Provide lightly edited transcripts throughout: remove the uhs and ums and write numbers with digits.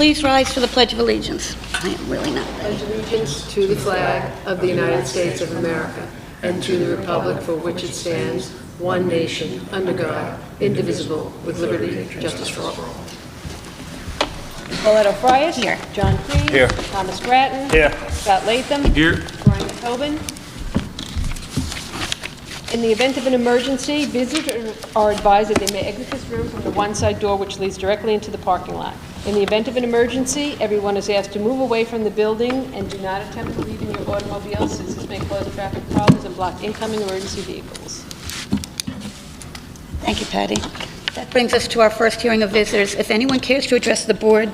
please rise for the Pledge of Allegiance? I am really not ready. Pledge allegiance to the flag of the United States of America and to the republic for which it stands, one nation, under God, indivisible, with liberty and justice for all. Paulette O'Frias. Here. John Crean. Here. Thomas Grattan. Here. Scott Latham. Here. Brian Tobin. In the event of an emergency, visitors are advised that they may exit this room from the one side door which leads directly into the parking lot. In the event of an emergency, everyone is asked to move away from the building and do not attempt to leave in your automobile, since this may cause traffic problems and block incoming emergency vehicles. Thank you, Patty. That brings us to our first hearing of visitors. If anyone cares to address the board,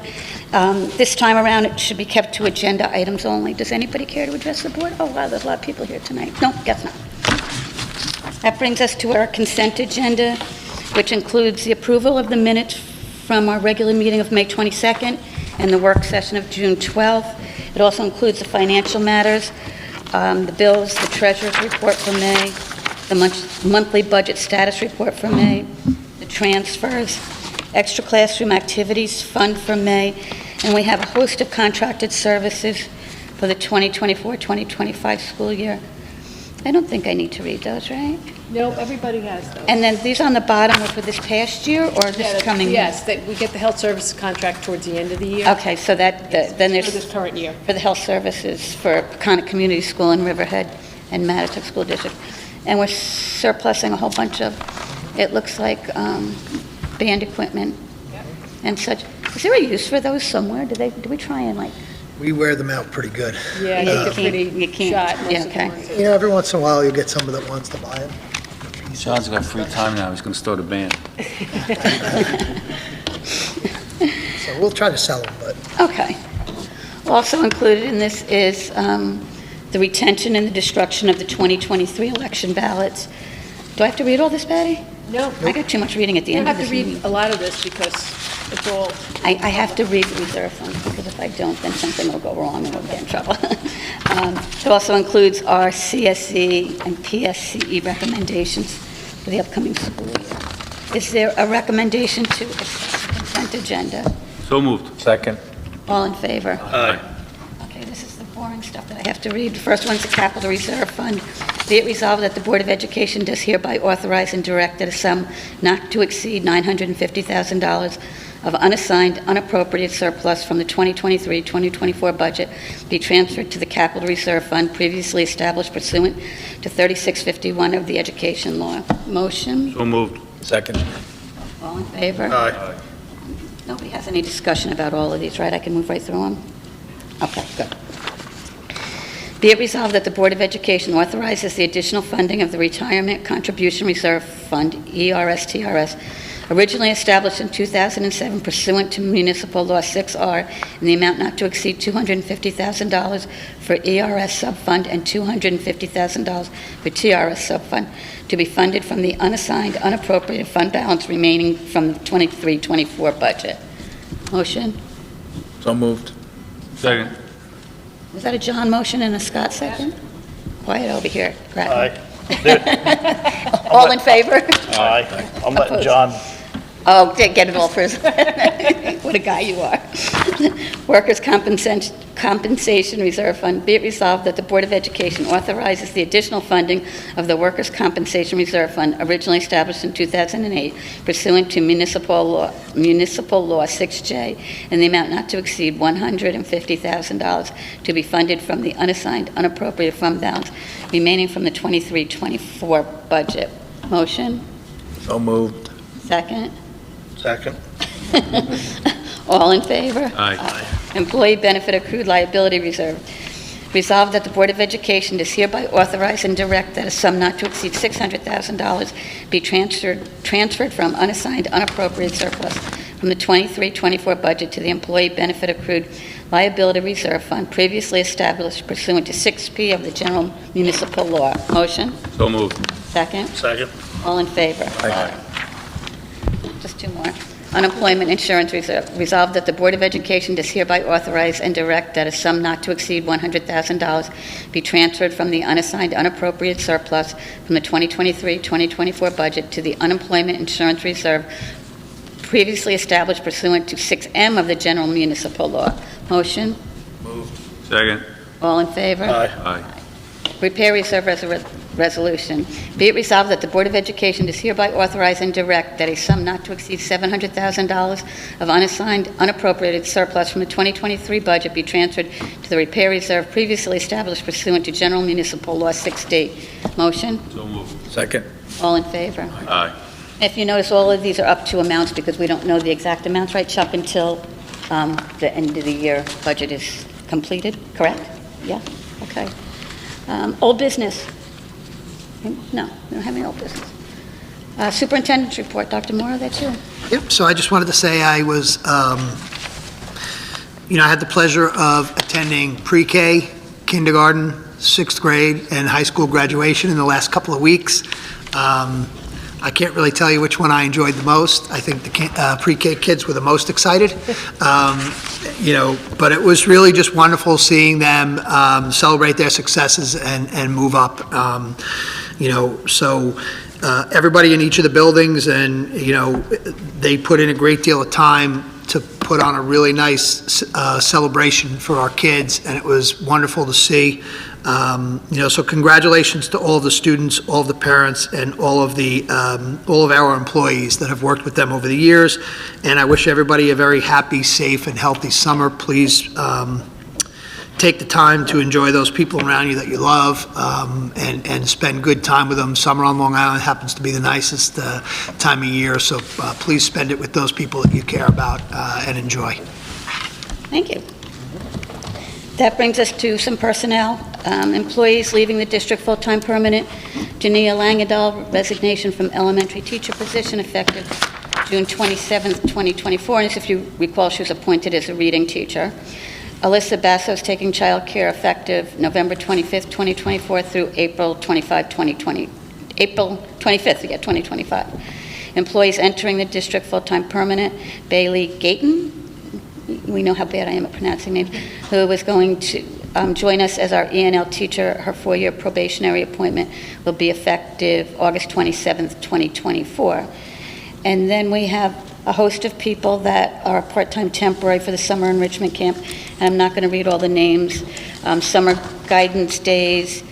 this time around it should be kept to agenda items only. Does anybody care to address the board? Oh, wow, there's a lot of people here tonight. No, guess not. That brings us to our consent agenda, which includes the approval of the minutes from our regular meeting of May 22nd and the work session of June 12th. It also includes the financial matters, the bills, the treasurer's report for May, the monthly budget status report for May, the transfers, extra classroom activities fund for May, and we have a host of contracted services for the 2024-2025 school year. I don't think I need to read those, right? No, everybody has those. And then these on the bottom were for this past year or this coming year? Yes, that we get the health service contract towards the end of the year. Okay, so that, then For this there's, current year. for the health services for Peconic Community School in Riverhead and Mattituck School District. And we're surplusing a whole bunch of, it looks like, band equipment and such. Is there a use for those somewhere? Do we try and like? We wear them out pretty good. Yeah, You you can't- pretty shot. most yeah, of the okay. ones. You know, every once in a while, you get somebody that wants to buy them. John's got free time now, he's gonna start a band. So we'll try to sell them, but Okay. Also included in this is the retention and the destruction of the 2023 election ballots. Do I have to read all this, Patty? No, I got too much reading at the you end don't of have this to meeting. read a lot of this because it's all, I have to read the reserve fund, because if I don't, then something will go wrong and we'll get in trouble. It also includes our CSE and PSCE recommendations for the upcoming school year. Is there a recommendation to accept the consent agenda? So moved. Second. All in favor? Aye. Okay, this is the boring stuff that I have to read. The first one's the Capital Reserve Fund. Be it resolved that the Board of Education does hereby authorize and direct that a sum not to exceed $950,000 of unassigned, unappropriated surplus from the 2023-2024 budget be transferred to the Capital Reserve Fund previously established pursuant to 3651 of the Education Law. Motion? So moved. Second. All in favor? Aye. Nobody has any discussion about all of these, right? I can move right through them? Okay, good. Be it resolved that the Board of Education authorizes the additional funding of the Retirement Contribution Reserve Fund, ERSTRS, originally established in 2007 pursuant to Municipal Law 6R, in the amount not to exceed $250,000 for ERS subfund and $250,000 for TRS subfund, to be funded from the unassigned, unappropriated fund balance remaining from the 23-24 budget. Motion? So moved. Second. Was that a John motion and a Scott second? Quiet over here. Aye. All in favor? Aye. I'm letting Opposed. John, Oh, get it all first. What a guy you are. Workers' Compensation Reserve Fund. Be it resolved that the Board of Education authorizes the additional funding of the Workers' Compensation Reserve Fund originally established in 2008 pursuant to Municipal Law 6J in the amount not to exceed $150,000 to be funded from the unassigned, unappropriated fund balance remaining from the 23-24 budget. Motion? So moved. Second? second. All in favor? Aye. Employee Benefit Accrued Liability Reserve. Resolved that the Board of Education does hereby authorize and direct that a sum not to exceed $600,000 be transferred from unassigned, unappropriated surplus from the 23-24 budget to the Employee Benefit Accrued Liability Reserve Fund previously established pursuant to 6P of the General Municipal Law. Motion? So moved. Second? Second. All in favor? Aye. Just two more. Unemployment Insurance Reserve. Resolved that the Board of Education does hereby authorize and direct that a sum not to exceed $100,000 be transferred from the unassigned, unappropriated surplus from the 2023-2024 budget to the Unemployment Insurance Reserve previously established pursuant to 6M of the General Municipal Law. Motion? Second. All in favor? Aye. Repair reserve resolution. Be it resolved that the Board of Education does hereby authorize and direct that a sum not to exceed $700,000 of unassigned, unappropriated surplus from the 2023 budget be transferred to the repair reserve previously established pursuant to General Municipal Law 6D. Motion? So moved. Second. All in favor? Aye. If you notice, all of these are up to amounts because we don't know the exact amounts, right, Chuck, until the end of the year budget is completed, correct? Yeah? Okay. Old business? No, we don't have any old business. Superintendent's report, Dr. Morrow, that's you. Yep, so I just wanted to say I was, I had the pleasure of attending pre-K, kindergarten, 6th grade, and high school graduation in the last couple of weeks. I can't really tell you which one I enjoyed the most. I think the pre-K kids were the most excited. But it was really just wonderful seeing them celebrate their successes and move up. So everybody in each of the buildings, and, they put in a great deal of time to put on a really nice celebration for our kids, and it was wonderful to see. So congratulations to all of the students, all of the parents, and all of our employees that have worked with them over the years. And I wish everybody a very happy, safe, and healthy summer. Please take the time to enjoy those people around you that you love, and spend good time with them. Summer on Long Island happens to be the nicest time of year, so please spend it with those people that you care about and enjoy. Thank you. That brings us to some personnel. Employees leaving the district full-time permanent. Jania Langendahl, resignation from elementary teacher position effective June 27th, 2024. And if you recall, she was appointed as a reading teacher. Alyssa Bassos taking child care effective November 25th, 2024 through April 25th, 2025. Employees entering the district full-time permanent. Bailey Gayton, we know how bad I am at pronouncing names, who was going to join us as our ENL teacher. Her 4-year probationary appointment will be effective August 27th, 2024. And then we have a host of people that are part-time temporary for the summer enrichment camp. And I'm not going to read all the names. Summer guidance days,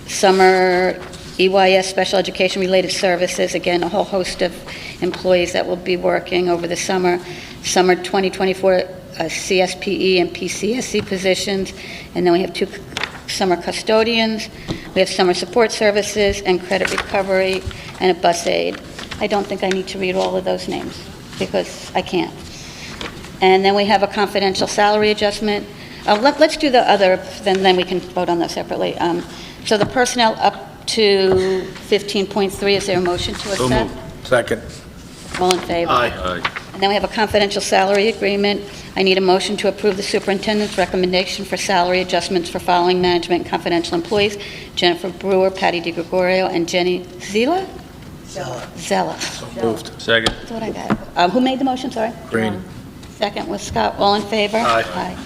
summer EYS special education related services, again, a whole host of employees that will be working over the summer. Summer 2024 CSPE and PCSC positions, and then we have 2 summer custodians. We have summer support services and credit recovery and a bus aide. I don't think I need to read all of those names because I can't. And then we have a confidential salary adjustment. Let's do the other, then we can vote on those separately. So the personnel up to 15.3, is there a motion to So accept? moved. Second. All in favor? Aye. And then we have a confidential salary agreement. I need a motion to approve the superintendent's recommendation for salary adjustments for following management and confidential employees: Jennifer Brewer, Patty DiGregorio, and Jenny Zella? Zella. So moved. Second. That's what I got. Who made the motion, sorry? Green. Second was Scott. All in favor? Aye.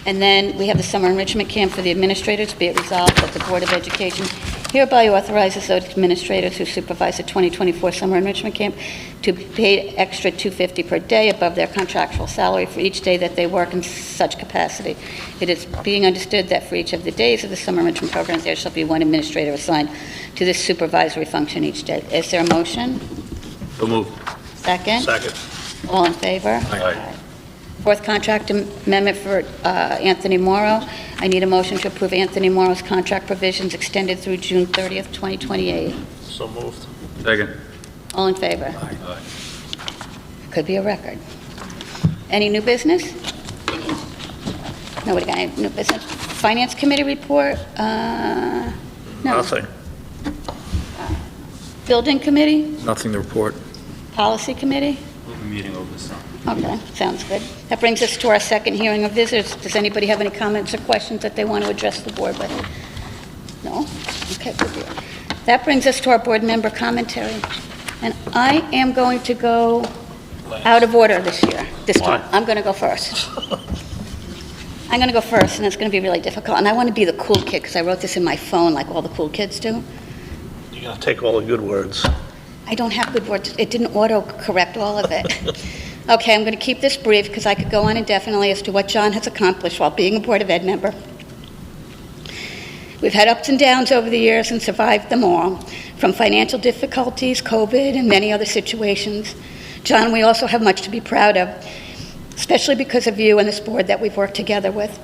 And then we have the summer enrichment camp for the administrators. Be it resolved that the Board of Education hereby authorizes those administrators who supervise the 2024 summer enrichment camp to be paid extra $250 per day above their contractual salary for each day that they work in such capacity. It is being understood that for each of the days of the summer enrichment program, there shall be one administrator assigned to this supervisory function each day. Is there a motion? So moved. Second? Second. All in favor? Aye. Fourth contract amendment for Anthony Morrow. I need a motion to approve Anthony Morrow's contract provisions extended through June 30th, 2028. So moved. Second. All in favor? Aye. Could be a record. Any new business? Nobody got any new business? Finance Committee report? No. Nothing. Building Committee? Nothing to report. Policy Committee? We'll be meeting over the summer. Okay, sounds good. That brings us to our second hearing of visitors. Does anybody have any comments or questions that they want to address the board with? No? Okay, good deal. That brings us to our board member commentary. And I am going to go out of order this time. Why? I'm going to go first. I'm going to go first, and it's going to be really difficult. And I want to be the cool kid, because I wrote this in my phone like all the cool kids do. You're going to take all the good words. I don't have good words. It didn't auto-correct all of it. Okay, I'm going to keep this brief because I could go on indefinitely as to what John has accomplished while being a Board of Ed member. We've had ups and downs over the years and survived them all, from financial difficulties, COVID, and many other situations. John, we also have much to be proud of, especially because of you and this board that we've worked together with,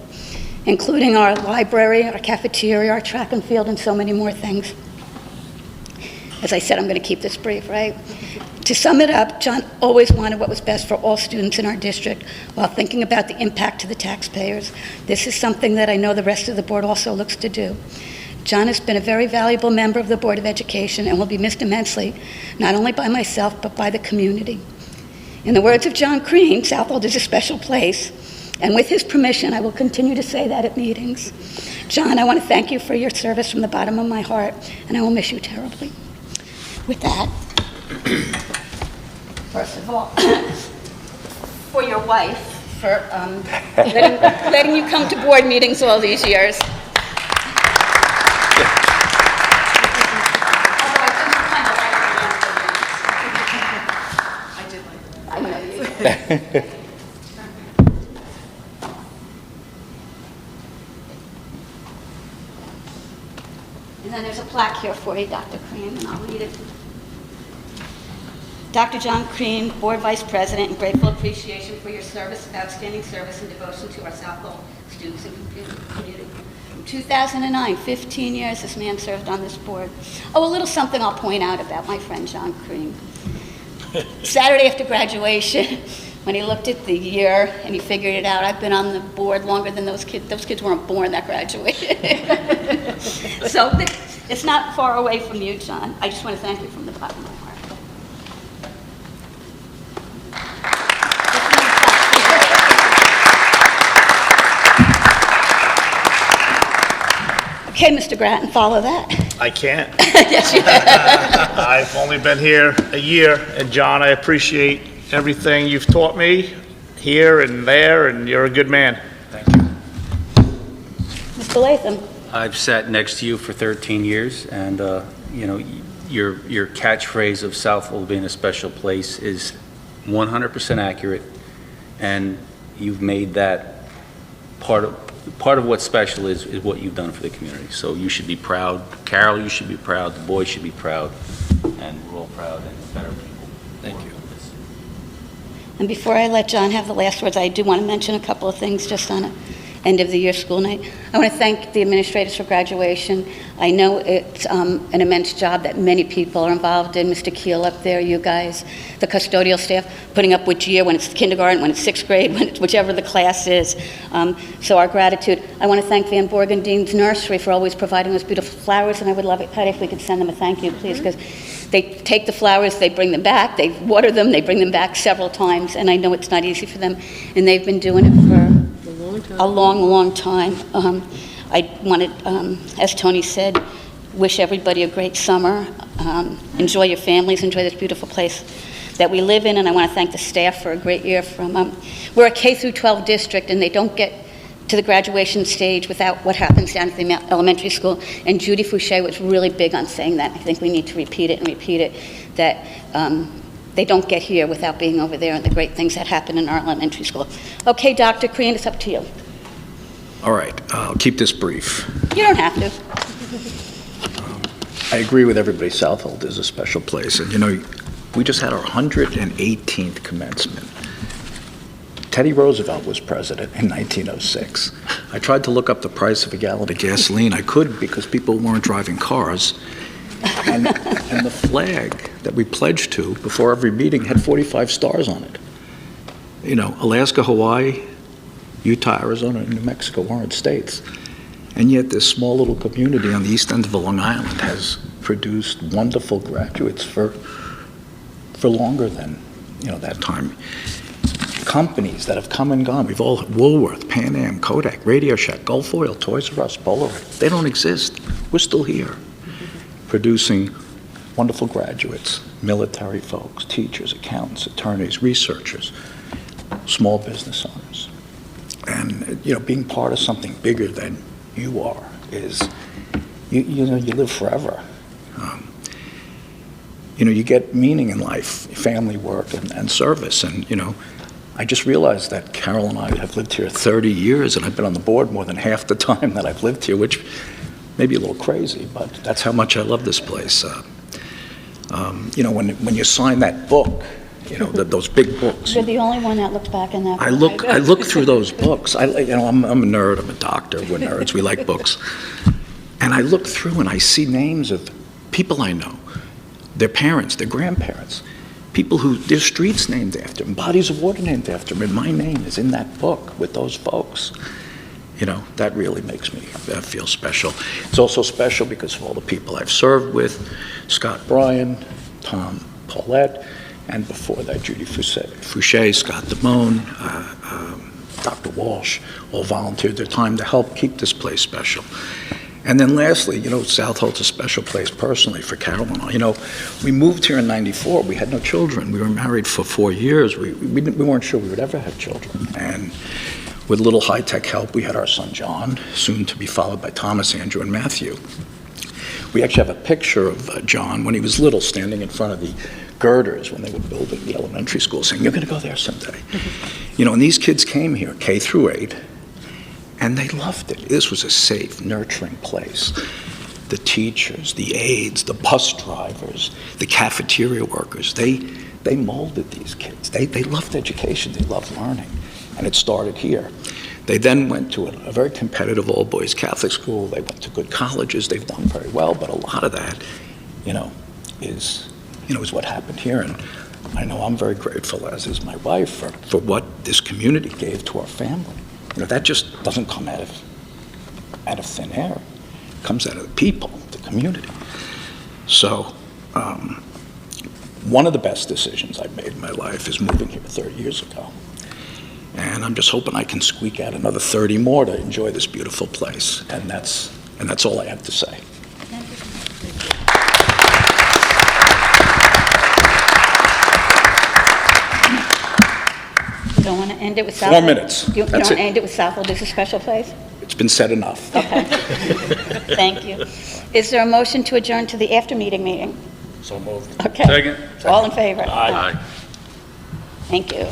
including our library, our cafeteria, our track and field, and so many more things. As I said, I'm going to keep this brief, right? To sum it up, John always wanted what was best for all students in our district while thinking about the impact to the taxpayers. This is something that I know the rest of the board also looks to do. John has been a very valuable member of the Board of Education and will be missed immensely, not only by myself, but by the community. In the words of John Crean, Southold is a special place, and with his permission, I will continue to say that at meetings. John, I want to thank you for your service from the bottom of my heart, and I will miss you terribly. With that, first of all, for your wife, for letting you come to board meetings all these years. I know you. And then there's a plaque here for you, Dr. Crean, and I'll read it. Dr. John Crean, Board Vice President, and grateful appreciation for your service, outstanding service and devotion to our Southold students and community. From 2009, 15 years this man served on this board. Oh, a little something I'll point out about my friend John Crean. Saturday after graduation, when he looked at the year and he figured it out, I've been on the board longer than those kids. Those kids weren't born that graduated. So it's not far away from you, John. I just want to thank you from the bottom of my heart. Okay, Mr. Grattan, follow that. I can't. Yes, you can. I've only been here a year, and John, I appreciate everything you've taught me here and there, and you're a good man. Thank you. Mr. Latham. I've sat next to you for 13 years, and, your catchphrase of Southold being a special place is 100% accurate, and you've made that part of what's special is what you've done for the community. So you should be proud. Carol, you should be proud. The boys should be proud. And we're all proud and better people. Thank you. And before I let John have the last words, I do want to mention a couple of things just on an end of the year school night. I want to thank the administrators for graduation. I know it's an immense job that many people are involved in. Mr. Keel up there, you guys, the custodial staff, putting up which year, when it's kindergarten, when it's sixth grade, when it's whichever the class is. So our gratitude. I want to thank Van Borgendien's nursery for always providing us beautiful flowers, and I would love it, Patty, if we could send them a thank you, please, because they take the flowers, they bring them back, they water them, they bring them back several times, and I know it's not easy for them, and they've been doing it for a long, long time. I wanted, as Tony said, wish everybody a great summer. Enjoy your families, enjoy this beautiful place that we live in, and I want to thank the staff for a great year. We're a K through 12 district, and they don't get to the graduation stage without what happens down at the elementary school. And Judy Fouché was really big on saying that. I think we need to repeat it, that they don't get here without being over there and the great things that happen in our elementary school. Okay, Dr. Crean, it's up to you. All right, I'll keep this brief. You don't have to. I agree with everybody, Southold is a special place. And we just had our 118th commencement. Teddy Roosevelt was president in 1906. I tried to look up the price of a gallon of gasoline. I couldn't because people weren't driving cars. And the flag that we pledged to before every meeting had 45 stars on it. Alaska, Hawaii, Utah, Arizona, and New Mexico weren't states. And yet this small little community on the east end of Long Island has produced wonderful graduates for longer than, that time. Companies that have come and gone, Woolworth, Pan Am, Kodak, Radio Shack, Gulf Oil, Toys R Us, Polaroid, they don't exist. We're still here, producing wonderful graduates, military folks, teachers, accountants, attorneys, researchers, small business owners. And, being part of something bigger than you are is, you live forever. you get meaning in life, family, work, and service. And, I just realized that Carol and I have lived here 30 years, and I've been on the board more than half the time that I've lived here, which may be a little crazy, but that's how much I love this place. When you sign that book, those big books. You're the only one that looked back in that. I look through those books. I'm a nerd. I'm a doctor. We're nerds. We like books. And I look through and I see names of people I know, their parents, their grandparents, people who their streets named after them, bodies of water named after them, and my name is in that book with those folks. That really makes me feel special. It's also special because of all the people I've served with, Scott Bryan, Tom Paulette, and before that, Judy Fouché, Scott Damone, Dr. Walsh, all volunteered their time to help keep this place special. And then lastly, Southold's a special place personally for Carol and I. We moved here in '94. We had no children. We were married for 4 years. We weren't sure we would ever have children. And with a little high-tech help, we had our son John, soon to be followed by Thomas, Andrew, and Matthew. We actually have a picture of John when he was little, standing in front of the girders when they were building the elementary school, saying, "You're going to go there someday." And these kids came here, K through 8, and they loved it. This was a safe, nurturing place. The teachers, the aides, the bus drivers, the cafeteria workers, they molded these kids. They loved education. They loved learning. And it started here. They then went to a very competitive all-boys Catholic school. They went to good colleges. They've done very well, but a lot of that, is what happened here. And I know I'm very grateful, as is my wife, for what this community gave to our family. That just doesn't come out of thin air. It comes out of the people, the community. So, one of the best decisions I've made in my life is moving here 30 years ago. And I'm just hoping I can squeak out another 30 more to enjoy this beautiful place. And that's all I have to say. You don't want to end it with Southold? 4 minutes. You don't That's want to it. end it with Southold as a special place? It's been said enough. Okay. Thank you. Is there a motion to adjourn to the after-meeting meeting? So moved. Okay. Second. All in favor? Aye. Thank you.